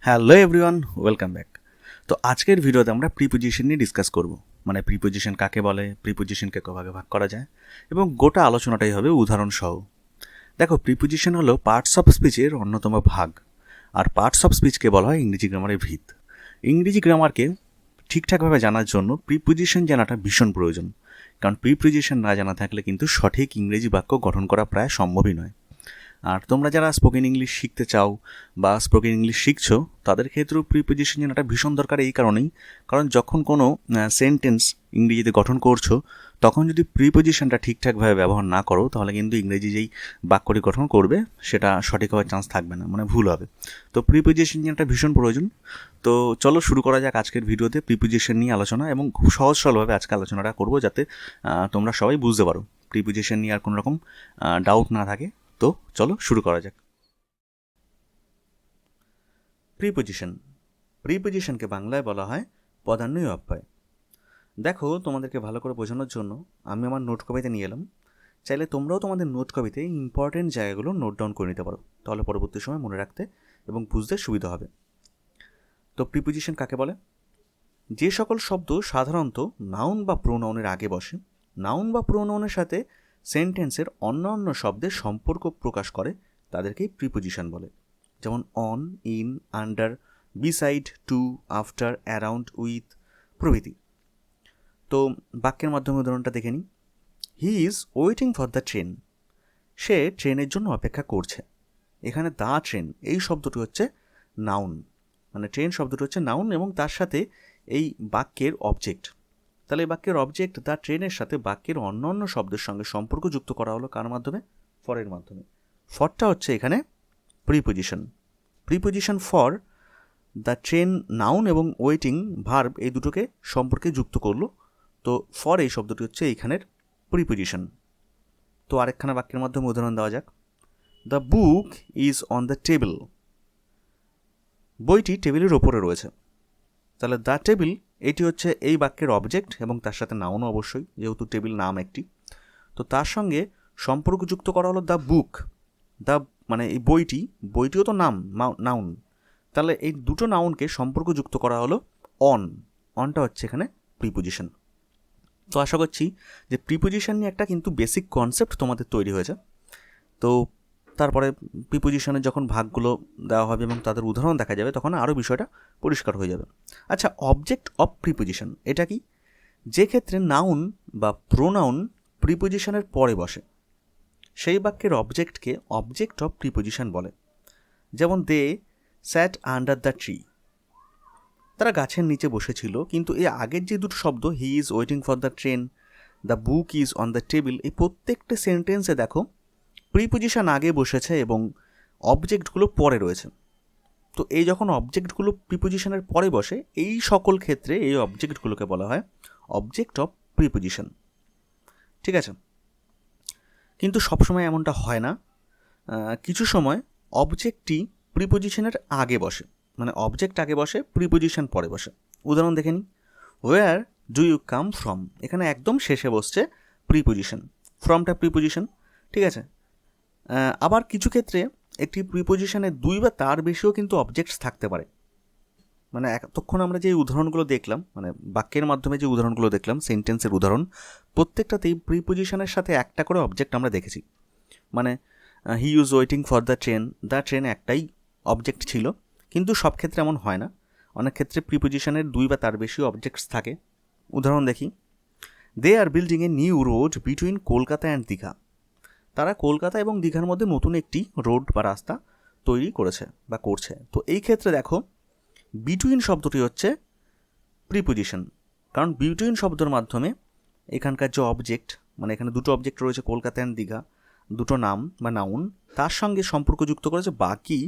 Hello everyone, welcome back. তো আজকের ভিডিওতে আমরা প্রিপোজিশন নিয়ে ডিসকাস করব, মানে প্রিপোজিশন কাকে বলে, প্রিপোজিশনকে কভাবে ভাগ করা যায়, এবং গোটা আলোচনাটাই হবে উদাহরণ সহ। দেখো, প্রিপোজিশন হলো পার্টস অফ স্পিচের অন্যতম ভাগ, আর পার্টস অফ স্পিচকে বলা হয় ইংরেজি গ্রামারের ভিত। ইংরেজি গ্রামারকে ঠিকঠাকভাবে জানার জন্য প্রিপোজিশন জানাটা ভীষণ প্রয়োজন, কারণ প্রিপোজিশন না জানা থাকলে কিন্তু সঠিক ইংরেজি বাক্য গঠন করা প্রায় সম্ভবই নয়। আর তোমরা যারা স্পোকেন ইংলিশ শিখতে চাও বা স্পোকেন ইংলিশ শিখছো, তাদের ক্ষেত্রেও প্রিপোজিশন জানাটা ভীষণ দরকার এই কারণেই, কারণ যখন কোনো সেন্টেন্স ইংরেজিতে গঠন করছো, তখন যদি প্রিপোজিশনটা ঠিকঠাকভাবে ব্যবহার না করো, তাহলে কিন্তু ইংরেজি যেই বাক্যটি গঠন করবে সেটা সঠিক হওয়ার চান্স থাকবে না, মানে ভুল হবে। তো প্রিপোজিশন জানাটা ভীষণ প্রয়োজন। তো চলো শুরু করা যাক আজকের ভিডিওতে প্রিপোজিশন নিয়ে আলোচনা, এবং খুব সহজ সরলভাবে আজকে আলোচনাটা করবো, যাতে তোমরা সবাই বুঝতে পারো প্রিপোজিশন নিয়ে আর কোনো রকম ডাউট না থাকে। তো চলো শুরু করা যাক। প্রিপোজিশনকে বাংলায় বলা হয় পদান্বয়ী অব্যয়। দেখো, তোমাদেরকে ভালো করে বোঝানোর জন্য আমি আমার নোট কপিতে নিয়ে এলাম। চাইলে তোমরাও তোমাদের নোট কপিতে ইম্পর্টেন্ট জায়গাগুলো নোট ডাউন করে নিতে পারো, তাহলে পরবর্তী সময় মনে রাখতে এবং বুঝতে সুবিধা হবে। তো প্রিপোজিশন কাকে বলে? যে সকল শব্দ সাধারণত নাউন বা প্রোনাউনের আগে বসে, নাউন বা প্রোনাউনের সাথে সেন্টেন্সের অন্যান্য শব্দের সম্পর্ক প্রকাশ করে, তাদেরকেই প্রিপোজিশন বলে। যেমন on, in, under, beside, to, after, around, with প্রভৃতি। তো বাক্যের মাধ্যমে উদাহরণটা দেখে নিই। He is waiting for the train. সে ট্রেনের জন্য অপেক্ষা করছে। এখানে দ্য ট্রেন এই শব্দটি হচ্ছে নাউন, মানে ট্রেন শব্দটি হচ্ছে নাউন, এবং তার সাথে এই বাক্যের অবজেক্ট। তাহলে এই বাক্যের অবজেক্ট দ্য ট্রেনের সাথে বাক্যের অন্যান্য শব্দের সঙ্গে সম্পর্ক যুক্ত করা হলো কার মাধ্যমে? ফরের মাধ্যমে। ফরটা হচ্ছে এখানে preposition. Preposition for the train noun এবং ওয়েটিং ভার্ব এই দুটোকে সম্পর্কে যুক্ত করলো। তো ফর এই শব্দটি হচ্ছে এইখানের প্রিপোজিশন। তো আরেকখানা বাক্যের মাধ্যমে উদাহরণ দেওয়া যাক। The book is on the table. বইটি টেবিলের ওপরে রয়েছে। তাহলে দ্য টেবিল এটি হচ্ছে এই বাক্যের অবজেক্ট, এবং তার সাথে নাউনও অবশ্যই, যেহেতু টেবিল নাম একটি। তো তার সঙ্গে সম্পর্কযুক্ত করা হলো দ্য বুক। দ্য মানে এই বইটিও তো নাউন। তাহলে এই দুটো নাউনকে সম্পর্কযুক্ত করা হলো অনটা হচ্ছে এখানে প্রিপোজিশন। তো আশা করছি যে প্রিপোজিশন নিয়ে একটা কিন্তু বেসিক কনসেপ্ট তোমাদের তৈরি হয়েছে। তো তারপরে প্রিপোজিশনের যখন ভাগগুলো দেওয়া হবে এবং তাদের উদাহরণ দেখা যাবে, তখন আরও বিষয়টা পরিষ্কার হয়ে যাবে। আচ্ছা, অবজেক্ট অফ প্রিপোজিশন এটা কি? যে ক্ষেত্রে নাউন বা প্রোনাউন প্রিপোজিশনের পরে বসে, সেই বাক্যের অবজেক্টকে অবজেক্ট অফ প্রিপোজিশন বলে। যেমন দে স্যাট আন্ডার দ্য ট্রি। তারা গাছের নিচে বসেছিল, কিন্তু এই আগের যে দুটো শব্দ, হি is waiting for the train, the book is on the table, এই প্রত্যেকটা সেন্টেন্সে দেখো প্রিপোজিশন আগে বসেছে এবং অবজেক্টগুলো পরে রয়েছে। তো এই যখন অবজেক্টগুলো প্রিপোজিশনের পরে বসে, এই সকল ক্ষেত্রে এই অবজেক্টগুলোকে বলা হয় অবজেক্ট অফ প্রিপোজিশন। ঠিক আছে, কিন্তু সবসময় এমনটা হয় না। কিছু সময় অবজেক্টটি প্রিপোজিশনের আগে বসে, মানে অবজেক্ট আগে বসে, প্রিপোজিশন পরে বসে। উদাহরণ দেখে নিই। Where do you come from, এখানে একদম শেষে বসছে প্রিপোজিশন, ফ্রমটা প্রিপোজিশন। ঠিক আছে, আবার কিছু ক্ষেত্রে একটি প্রিপোজিশনে দুই বা তার বেশিও কিন্তু অবজেক্টস থাকতে পারে। মানে এতক্ষণ আমরা যে উদাহরণগুলো দেখলাম, মানে বাক্যের মাধ্যমে যে উদাহরণগুলো দেখলাম, সেন্টেন্সের উদাহরণ, প্রত্যেকটাতেই প্রিপোজিশনের সাথে একটা করে অবজেক্ট আমরা দেখেছি। মানে হি is waiting for the train একটাই অবজেক্ট ছিল, কিন্তু সব ক্ষেত্রে এমন হয় না। অনেক ক্ষেত্রে প্রিপোজিশনের দুই বা তার বেশি অবজেক্টস থাকে। উদাহরণ দেখি। They are building a new road between Kolkata and Digha. তারা কলকাতা এবং দীঘার মধ্যে নতুন একটি রোড বা রাস্তা তৈরি করেছে বা করছে। তো এই ক্ষেত্রে দেখো, বিটুইন শব্দটি হচ্ছে প্রিপোজিশন, কারণ বিটুইন শব্দের মাধ্যমে এখানকার যে অবজেক্ট, মানে এখানে দুটো অবজেক্ট রয়েছে, কলকাতা অ্যান্ড দীঘা, দুটো নাম বা নাউন, তার সঙ্গে সম্পর্কযুক্ত করেছে বাকি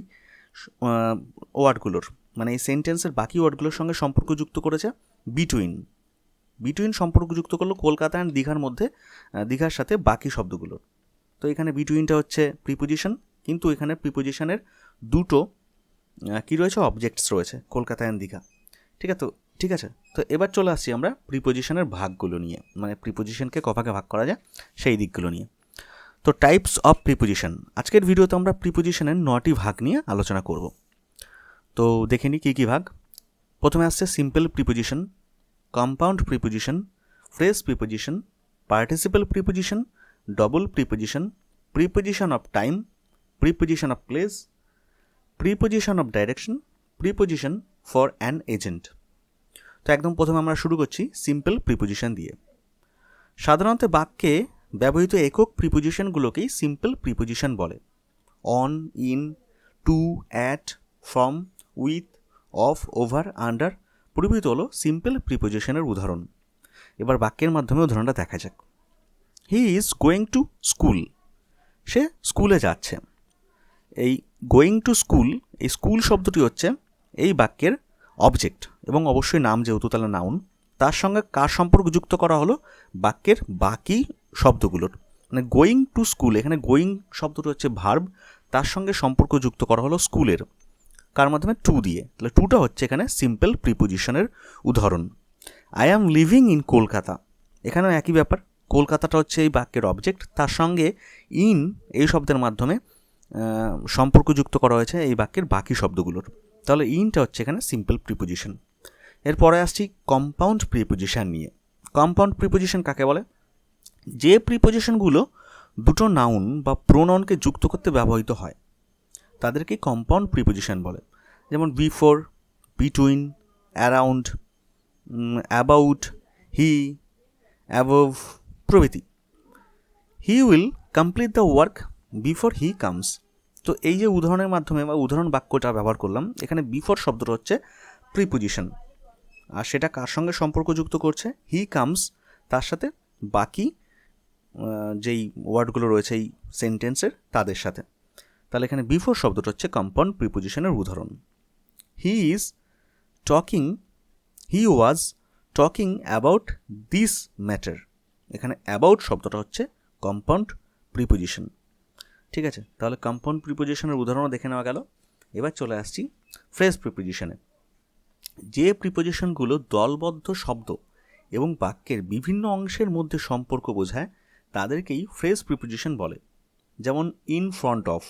ওয়ার্ডগুলোর, মানে এই সেন্টেন্সের বাকি ওয়ার্ডগুলোর সঙ্গে সম্পর্কযুক্ত করেছে বিটুইন সম্পর্কযুক্ত করলো কলকাতা অ্যান্ড দীঘার মধ্যে, দীঘার সাথে বাকি শব্দগুলোর। তো এখানে বিটুইনটা হচ্ছে প্রিপোজিশন, কিন্তু এখানে প্রিপোজিশনের দুটো কী রয়েছে, অবজেক্টস রয়েছে, কলকাতা অ্যান্ড দীঘা। ঠিক আছে, তো এবার চলে আসছি আমরা প্রিপোজিশনের ভাগগুলো নিয়ে, মানে প্রিপোজিশনকে কভাগে ভাগ করা যায় সেই দিকগুলো নিয়ে। তো টাইপস অফ প্রিপোজিশন, আজকের ভিডিওতে আমরা প্রিপোজিশনের 9টি ভাগ নিয়ে আলোচনা করব। তো দেখে নিই কী ভাগ। প্রথমে আসছে simple preposition, compound preposition, phrase preposition, participle preposition, double preposition, preposition of time, preposition of place, preposition of direction, preposition for an agent. তো একদম প্রথমে আমরা শুরু করছি সিম্পল প্রিপোজিশন দিয়ে। সাধারণত বাক্যে ব্যবহৃত একক প্রিপোজিশনগুলোকেই সিম্পল প্রিপোজিশন বলে। On, in, to, at, from, with, of, over, under প্রভৃতি হলো সিম্পল প্রিপোজিশনের উদাহরণ। এবার বাক্যের মাধ্যমে উদাহরণটা দেখা যাক। He is going to school, সে স্কুলে যাচ্ছে। এই গোয়িং টু স্কুল, এই স্কুল শব্দটি হচ্ছে এই বাক্যের অবজেক্ট এবং অবশ্যই নাম, যেহেতু তাহলে নাউন। তার সঙ্গে কার সম্পর্ক যুক্ত করা হলো? বাক্যের বাকি শব্দগুলোর। মানে গোয়িং টু স্কুল, এখানে গোয়িং শব্দটি হচ্ছে ভার্ব, তার সঙ্গে সম্পর্ক যুক্ত করা হলো স্কুলের। কার মাধ্যমে? টু দিয়ে। তাহলে টুটা হচ্ছে এখানে সিম্পল প্রিপোজিশনের উদাহরণ। I am living in Kolkata, এখানেও একই ব্যাপার। কলকাতাটা হচ্ছে এই বাক্যের অবজেক্ট, তার সঙ্গে ইন এই শব্দের মাধ্যমে সম্পর্ক যুক্ত করা হয়েছে এই বাক্যের বাকি শব্দগুলোর। তাহলে ইনটা হচ্ছে এখানে সিম্পল প্রিপোজিশন। এরপরে আসছি কম্পাউন্ড প্রিপোজিশন নিয়ে। কম্পাউন্ড প্রিপোজিশন কাকে বলে? যে প্রিপোজিশনগুলো দুটো নাউন বা প্রোনাউনকে যুক্ত করতে ব্যবহৃত হয় তাদেরকে কম্পাউন্ড প্রিপোজিশন বলে। যেমন before, between, around, about, he, above প্রভৃতি। He will complete the work before he comes. তো এই যে উদাহরণের মাধ্যমে বা উদাহরণ বাক্যটা ব্যবহার করলাম, এখানে বিফোর শব্দটা হচ্ছে প্রিপোজিশন, আর সেটা কার সঙ্গে সম্পর্কযুক্ত করছে? হি কামস, তার সাথে বাকি যেই ওয়ার্ডগুলো রয়েছে এই সেন্টেন্সের তাদের সাথে। তাহলে এখানে বিফোর শব্দটা হচ্ছে কম্পাউন্ড প্রিপোজিশনের উদাহরণ। He was talking about this matter, এখানে অ্যাবাউট শব্দটা হচ্ছে কম্পাউন্ড প্রিপোজিশন। ঠিক আছে, তাহলে কম্পাউন্ড প্রিপোজিশনের উদাহরণও দেখে নেওয়া গেল। এবার চলে আসছি ফ্রেজ প্রিপোজিশনে। যে প্রিপোজিশনগুলো দলবদ্ধ শব্দ এবং বাক্যের বিভিন্ন অংশের মধ্যে সম্পর্ক বোঝায় তাদেরকেই ফ্রেজ প্রিপোজিশন বলে। যেমন ইন ফ্রন্ট অফ,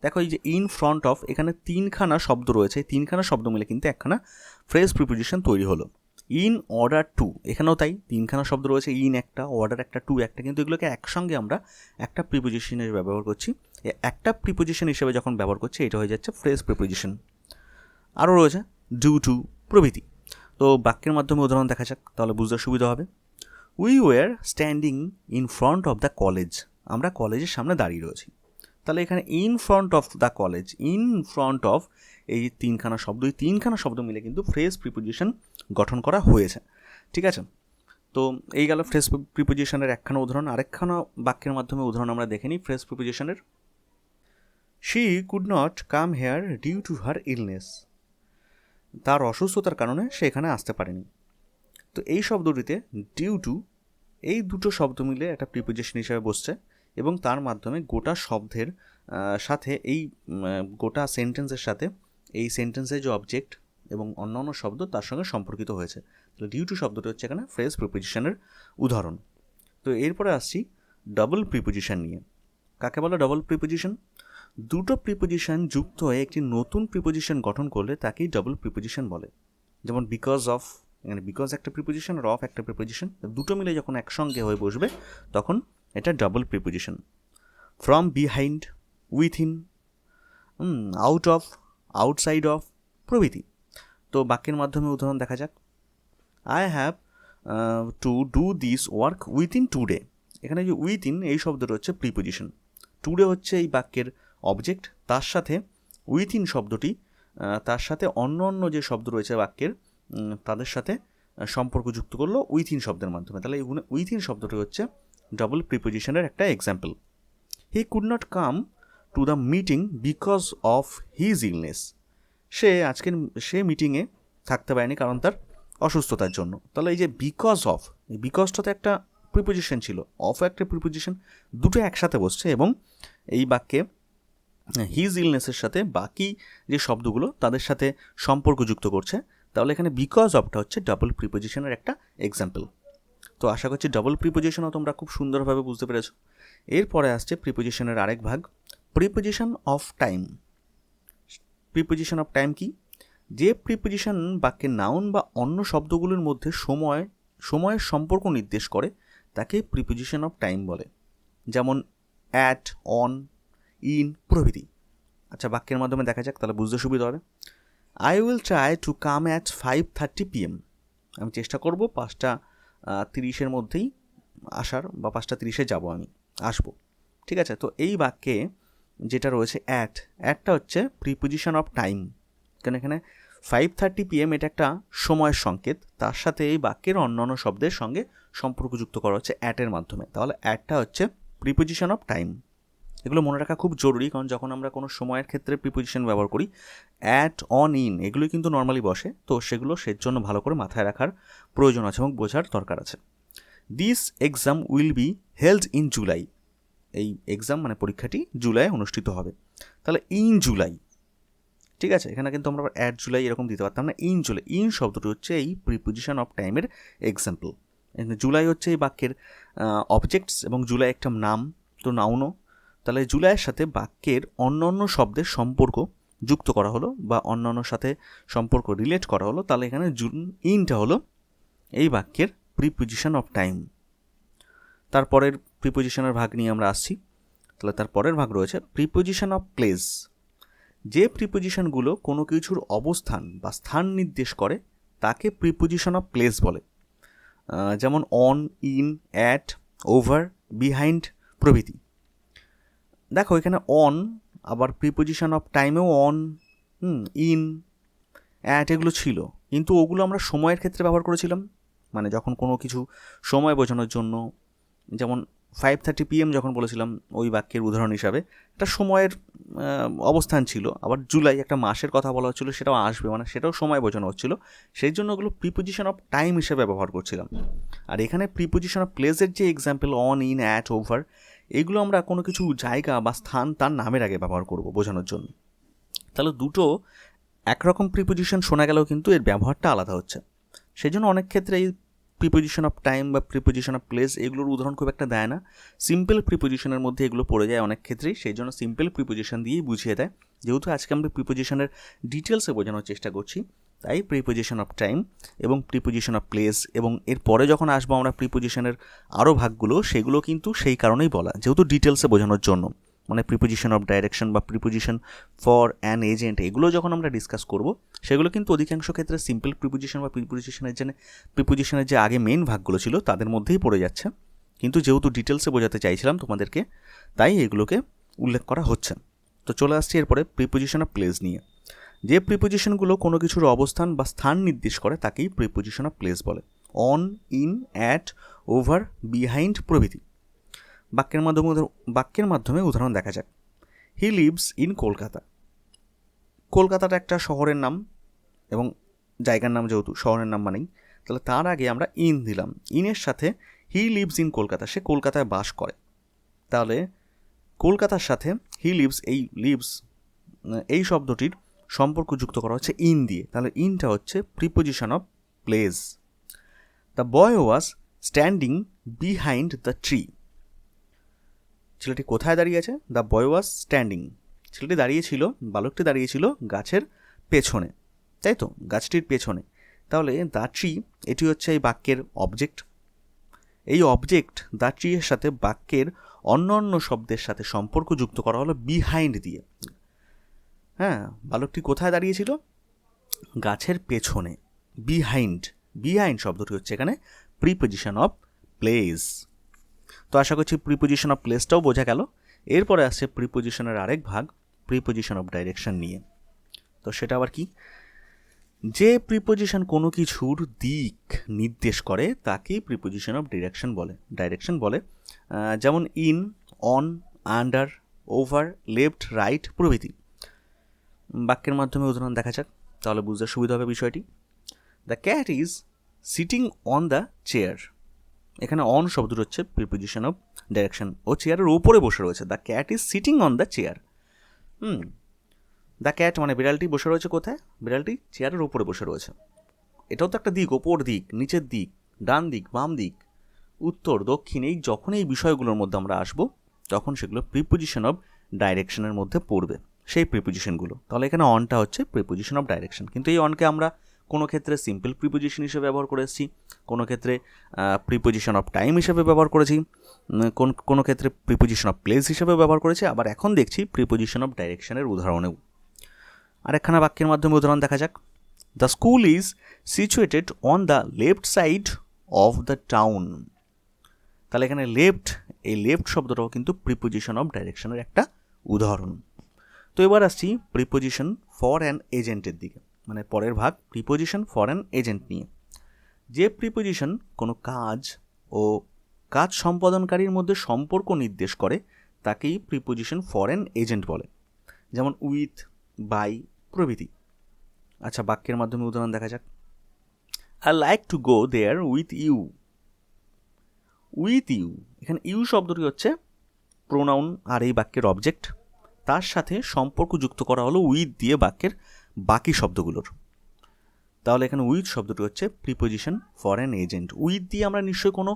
দেখো এই যে ইন ফ্রন্ট অফ, এখানে তিনখানা শব্দ রয়েছে, তিনখানা শব্দ মিলে কিন্তু একখানা ফ্রেজ প্রিপোজিশন তৈরি হলো। ইন অর্ডার টু, এখানেও তাই, তিনখানা শব্দ রয়েছে, ইন একটা, অর্ডার একটা, টু একটা, কিন্তু এগুলোকে একসঙ্গে আমরা একটা প্রিপোজিশন হিসেবে ব্যবহার করছি। একটা প্রিপোজিশন হিসেবে যখন ব্যবহার করছি এটা হয়ে যাচ্ছে ফ্রেজ প্রিপোজিশন। আরও রয়েছে ডিউ টু প্রভৃতি। তো বাক্যের মাধ্যমে উদাহরণ দেখা যাক, তাহলে বুঝতে সুবিধা হবে। We were standing in front of the college, আমরা কলেজের সামনে দাঁড়িয়ে রয়েছি। তাহলে এখানে in front of the college, in front of, এই তিনখানা শব্দ, এই তিনখানা শব্দ মিলে কিন্তু ফ্রেজ প্রিপোজিশন গঠন করা হয়েছে। ঠিক আছে, তো এই গেল ফ্রেজ প্রিপোজিশনের একখানা উদাহরণ। আরেকখানা বাক্যের মাধ্যমে উদাহরণ আমরা দেখে নিই ফ্রেজ প্রিপোজিশনের। She could not come here due to her illness, তার অসুস্থতার কারণে সে এখানে আসতে পারেনি। তো এই শব্দটিতে ডিউ টু, এই দুটো শব্দ মিলে একটা প্রিপোজিশন হিসেবে বসছে এবং তার মাধ্যমে গোটা শব্দের সাথে এই গোটা সেন্টেন্সের সাথে এই সেন্টেন্সের যে অবজেক্ট এবং অন্যান্য শব্দ তার সঙ্গে সম্পর্কিত হয়েছে। তো ডিউ টু শব্দটি হচ্ছে এখানে ফ্রেজ প্রিপোজিশনের উদাহরণ। তো এরপরে আসছি ডবল প্রিপোজিশন নিয়ে। কাকে বলে ডবল প্রিপোজিশন? দুটো প্রিপোজিশন যুক্ত হয়ে একটি নতুন প্রিপোজিশন গঠন করলে তাকেই ডবল প্রিপোজিশন বলে। যেমন বিকজ অফ, এখানে বিকজ একটা প্রিপোজিশন আর অফ একটা প্রিপোজিশন, দুটো মিলে যখন একসঙ্গে হয়ে বসবে তখন এটা double preposition. From behind, within, out of, outside of প্রভৃতি। তো বাক্যের মাধ্যমে উদাহরণ দেখা যাক। I have to do this work within 2 days, এখানে যে উইথিন এই শব্দটা হচ্ছে প্রিপোজিশন, 2 days হচ্ছে এই বাক্যের অবজেক্ট, তার সাথে উইথিন শব্দটি তার সাথে অন্য অন্য যে শব্দ রয়েছে বাক্যের তাদের সাথে সম্পর্ক যুক্ত করলো উইথিন শব্দের মাধ্যমে। তাহলে উইথিন শব্দটি হচ্ছে ডবল প্রিপোজিশনের একটা example. He could not come to the meeting because of his illness, সে মিটিংয়ে থাকতে পারেনি কারণ তার অসুস্থতার জন্য। তাহলে এই যে বিকজ অফ, এই বিকজটাতে একটা প্রিপোজিশন ছিল, অফ একটা প্রিপোজিশন, দুটো একসাথে বসছে এবং এই বাক্যে হিজ ইলনেসের সাথে বাকি যে শব্দগুলো তাদের সাথে সম্পর্ক যুক্ত করছে। তাহলে এখানে বিকজ অফটা হচ্ছে ডাবল প্রিপোজিশনের একটা এক্সাম্পল। তো আশা করছি ডাবল প্রিপোজিশনও তোমরা খুব সুন্দরভাবে বুঝতে পেরেছো। এরপরে আসছে প্রিপোজিশনের আরেক ভাগ, preposition of time. Preposition of time কি? যে প্রিপোজিশন বাক্যের নাউন বা অন্য শব্দগুলোর মধ্যে সময়ের সম্পর্ক নির্দেশ করে তাকে প্রিপোজিশন অফ টাইম বলে, যেমন অ্যাট, অন, ইন প্রভৃতি। আচ্ছা, বাক্যের মাধ্যমে দেখা যাক, তাহলে বুঝতে সুবিধা হবে। I will try to come at 5:30 PM। আমি চেষ্টা করব 5:30 মধ্যেই আসার, বা 5:30 যাবো, আমি আসবো। ঠিক আছে, তো এই বাক্যে যেটা রয়েছে অ্যাটটা হচ্ছে প্রিপোজিশন অফ টাইম, কারণ এখানে 5:30 PM এটা একটা সময়ের সংকেত, তার সাথে এই বাক্যের অন্যান্য শব্দের সঙ্গে সম্পর্কযুক্ত করা হচ্ছে অ্যাটের মাধ্যমে। তাহলে অ্যাটটা হচ্ছে প্রিপোজিশন অফ টাইম। এগুলো মনে রাখা খুব জরুরি, কারণ যখন আমরা কোনো সময়ের ক্ষেত্রে প্রিপোজিশন ব্যবহার করি, অ্যাট, অন, ইন এগুলোই কিন্তু নর্মালি বসে, তো সেগুলো জন্য ভালো করে মাথায় রাখার প্রয়োজন আছে এবং বোঝার দরকার আছে। This exam will be held in July. এই এক্সাম মানে পরীক্ষাটি জুলাই অনুষ্ঠিত হবে। তাহলে ইন জুলাই, ঠিক আছে, এখানে কিন্তু আমরা অ্যাট জুলাই এরকম দিতে পারতাম না, ইন জুলাই। ইন শব্দটি হচ্ছে এই প্রিপোজিশন অফ টাইমের এক্সাম্পল। জুলাই হচ্ছে এই বাক্যের অবজেক্টস এবং জুলাই একটা নাম, তো নাউনও। তাহলে জুলাইয়ের সাথে বাক্যের অন্যান্য শব্দের সম্পর্ক যুক্ত করা হলো বা অন্যান্য সাথে সম্পর্ক রিলেট করা হলো, তাহলে এখানে ইনটা হলো এই বাক্যের প্রিপোজিশন অফ টাইম। তারপরের প্রিপোজিশনের ভাগ নিয়ে আমরা আসছি। তাহলে তার পরের ভাগ রয়েছে প্রিপোজিশন অফ প্লেস। যে প্রিপোজিশনগুলো কোনো কিছুর অবস্থান বা স্থান নির্দেশ করে তাকে প্রিপোজিশন অফ প্লেস বলে, যেমন on, in, at, over, behind প্রভৃতি। দেখো এখানে অন, আবার প্রিপোজিশন অফ টাইমেও অন, ইন, অ্যাট এগুলো ছিল, কিন্তু ওগুলো আমরা সময়ের ক্ষেত্রে ব্যবহার করেছিলাম, মানে যখন কোনো কিছু সময় বোঝানোর জন্য, যেমন 5:30 PM যখন বলেছিলাম ওই বাক্যের উদাহরণ হিসাবে, একটা সময়ের অবস্থান ছিল। আবার জুলাই একটা মাসের কথা বলা হচ্ছিলো, সেটাও আসবে, মানে সেটাও সময় বোঝানো হচ্ছিলো, সেই জন্য ওগুলো প্রিপোজিশন অফ টাইম হিসেবে ব্যবহার করছিলাম। আর এখানে প্রিপোজিশন অফ প্লেসের যে example on, in, at, over, এগুলো আমরা কোনো কিছু জায়গা বা স্থান তার নামের আগে ব্যবহার করব বোঝানোর জন্য। তাহলে দুটো একরকম প্রিপোজিশন শোনা গেলেও কিন্তু এর ব্যবহারটা আলাদা হচ্ছে। সেই জন্য অনেক ক্ষেত্রে এই প্রিপোজিশন অফ টাইম বা প্রিপোজিশন অফ প্লেস এগুলোর উদাহরণ খুব একটা দেয় না, সিম্পল প্রিপোজিশনের মধ্যে এগুলো পড়ে যায় অনেক ক্ষেত্রেই, সেই জন্য সিম্পল প্রিপোজিশন দিয়েই বুঝিয়ে দেয়। যেহেতু আজকে আমরা প্রিপোজিশনের ডিটেলসে বোঝানোর চেষ্টা করছি, তাই প্রিপোজিশন অফ টাইম এবং প্রিপোজিশন অফ প্লেস, এবং এরপরে যখন আসবো আমরা প্রিপোজিশনের আরও ভাগগুলো, সেগুলো কিন্তু সেই কারণেই বলা, যেহেতু ডিটেলসে বোঝানোর জন্য। মানে প্রিপোজিশন অফ ডাইরেকশন বা প্রিপোজিশন ফর অ্যান এজেন্ট, এগুলো যখন আমরা ডিসকাস করব, সেগুলো কিন্তু অধিকাংশ ক্ষেত্রে সিম্পল প্রিপোজিশন বা প্রিপোজিশনের যে আগে মেন ভাগগুলো ছিল তাদের মধ্যেই পড়ে যাচ্ছে, কিন্তু যেহেতু ডিটেলসে বোঝাতে চাইছিলাম তোমাদেরকে, তাই এগুলোকে উল্লেখ করা হচ্ছে। তো চলে আসছি এরপরে প্রিপোজিশন অফ প্লেস নিয়ে। যে প্রিপোজিশনগুলো কোনো কিছুর অবস্থান বা স্থান নির্দেশ করে তাকেই প্রিপোজিশন অফ প্লেস বলে, on, in, at, over, behind প্রভৃতি। বাক্যের মাধ্যমে উদাহরণ দেখা যাক। He lives in Kolkata. কলকাতাটা একটা শহরের নাম এবং জায়গার নাম, যেহেতু শহরের নাম মানেই, তাহলে তার আগে আমরা ইন দিলাম। ইনের সাথে হি লিভস ইন কলকাতা, সে কলকাতায় বাস করে। তাহলে কলকাতার সাথে হি লিভস, এই শব্দটির সম্পর্ক যুক্ত করা হচ্ছে ইন দিয়ে, তাহলে ইনটা হচ্ছে preposition of place. The boy was standing behind the tree. ছেলেটি কোথায় দাঁড়িয়ে আছে? দ্য বয় ওয়াজ স্ট্যান্ডিং, ছেলেটি দাঁড়িয়েছিল, বালকটি দাঁড়িয়েছিল গাছের পেছনে, তাই তো, গাছটির পেছনে। তাহলে দ্য ট্রি এটি হচ্ছে এই বাক্যের অবজেক্ট। এই অবজেক্ট দ্য ট্রি এর সাথে বাক্যের অন্য শব্দের সাথে সম্পর্ক যুক্ত করা হলো বিহাইন্ড দিয়ে। হ্যাঁ, বালকটি কোথায় দাঁড়িয়েছিল? গাছের পেছনে। বিহাইন্ড শব্দটি হচ্ছে এখানে প্রিপোজিশন অফ প্লেস। তো আশা করছি প্রিপোজিশন অফ প্লেসটাও বোঝা গেল। এরপরে আসছে প্রিপোজিশনের আরেক ভাগ, প্রিপোজিশন অফ ডাইরেকশন নিয়ে। তো সেটা আবার কি? যে প্রিপোজিশন কোনো কিছুর দিক নির্দেশ করে তাকেই প্রিপোজিশন অফ ডাইরেকশন বলে, যেমন in, on, under, over, left, right প্রভৃতি। বাক্যের মাধ্যমে উদাহরণ দেখা যাক, তাহলে বুঝতে সুবিধা হবে বিষয়টি। The cat is sitting on the chair. এখানে অন শব্দটি হচ্ছে প্রিপোজিশন অফ ডাইরেকশন, ও চেয়ারের উপরে বসে রয়েছে। The cat is sitting on the chair. The cat মানে বিড়ালটি বসে রয়েছে কোথায়? বিড়ালটি চেয়ারের উপরে বসে রয়েছে। এটাও তো একটা দিক, ওপর দিক, নিচের দিক, ডান দিক, বাম দিক, উত্তর, দক্ষিণ। যখন এই বিষয়গুলোর মধ্যে আমরা আসবো, তখন সেগুলো প্রিপোজিশন অফ ডাইরেকশনের মধ্যে পড়বে। সেই প্রিপোজিশনগুলো। তাহলে এখানে অনটা হচ্ছে প্রিপোজিশন অফ ডাইরেকশন, কিন্তু এই অনকে আমরা কোনো ক্ষেত্রে সিম্পল প্রিপোজিশন হিসেবে ব্যবহার করে এসেছি, কোনো ক্ষেত্রে প্রিপোজিশন অফ টাইম হিসেবে ব্যবহার করেছি, কোনো ক্ষেত্রে প্রিপোজিশন অফ প্লেস হিসেবে ব্যবহার করেছি, আবার এখন দেখছি প্রিপোজিশন অফ ডাইরেকশনের উদাহরণেও। আরেকখানা বাক্যের মাধ্যমে উদাহরণ দেখা যাক। The school is situated on the left side of the town. তাহলে এখানে লেফট, এই লেফট শব্দটাও কিন্তু প্রিপোজিশন অফ ডাইরেকশনের একটা উদাহরণ। তো এবার আসছি প্রিপোজিশন ফর অ্যান এজেন্টের দিকে, মানে পরের ভাগ প্রিপোজিশন ফর অ্যান এজেন্ট নিয়ে। যে প্রিপোজিশন কোনো কাজ ও কাজ সম্পাদনকারীর মধ্যে সম্পর্ক নির্দেশ করে তাকেই প্রিপোজিশন ফর অ্যান এজেন্ট বলে, যেমন উইথ, বাই প্রভৃতি। আচ্ছা, বাক্যের মাধ্যমে উদাহরণ দেখা যাক। I like to go there with you. With you, এখানে ইউ শব্দটি হচ্ছে প্রোনাউন আর এই বাক্যের অবজেক্ট, তার সাথে সম্পর্ক যুক্ত করা হলো উইথ দিয়ে বাক্যের বাকি শব্দগুলোর। তাহলে এখানে উইথ শব্দটি হচ্ছে preposition for an agent. With দিয়ে আমরা নিশ্চয়ই কোনো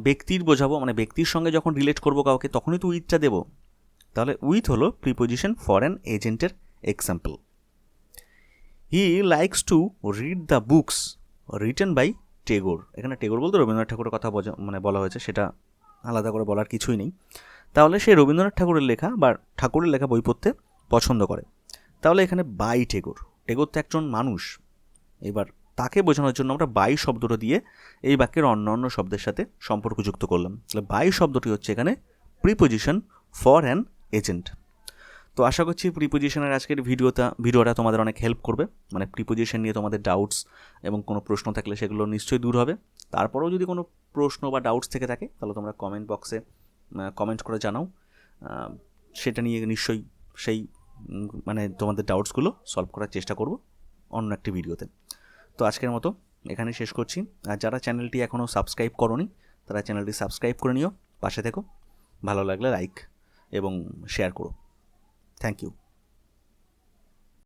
ব্যক্তির বোঝাবো, মানে ব্যক্তির সঙ্গে যখন রিলেট করবো কাউকে তখনই তো উইথটা দেবো। তাহলে উইথ হলো প্রিপোজিশন ফর অ্যান এজেন্টের example. He likes to read the books written by Tagore. এখানে টেগোর বলতে রবীন্দ্রনাথ ঠাকুরের কথা বলা হয়েছে, সেটা আলাদা করে বলার কিছুই নেই। তাহলে সে রবীন্দ্রনাথ ঠাকুরের লেখা বা ঠাকুরের লেখা বই পড়তে পছন্দ করে। তাহলে এখানে বাই টেগোর, টেগোর তো একজন মানুষ, এবার তাকে বোঝানোর জন্য আমরা বাই শব্দটা দিয়ে এই বাক্যের অন্য অন্য শব্দের সাথে সম্পর্কযুক্ত করলাম। তাহলে বাই শব্দটি হচ্ছে এখানে প্রিপোজিশন ফর অ্যান এজেন্ট। তো আশা করছি প্রিপোজিশনের আজকের ভিডিওটা তোমাদের অনেক হেল্প করবে, মানে প্রিপোজিশন নিয়ে তোমাদের ডাউটস এবং কোনো প্রশ্ন থাকলে সেগুলো নিশ্চয়ই দূর হবে। তারপরেও যদি কোনো প্রশ্ন বা ডাউটস থেকে থাকে তাহলে তোমরা কমেন্ট বক্সে কমেন্ট করে জানাও, সেটা নিয়ে নিশ্চয়ই সেই মানে তোমাদের ডাউটসগুলো সলভ করার চেষ্টা করব অন্য একটি ভিডিওতে। তো আজকের মতো এখানে শেষ করছি। আর যারা চ্যানেলটি এখনও সাবস্ক্রাইব করোনি তারা চ্যানেলটি সাবস্ক্রাইব করে নিও, পাশে থেকো, ভালো লাগলে লাইক এবং শেয়ার করো। Thank you.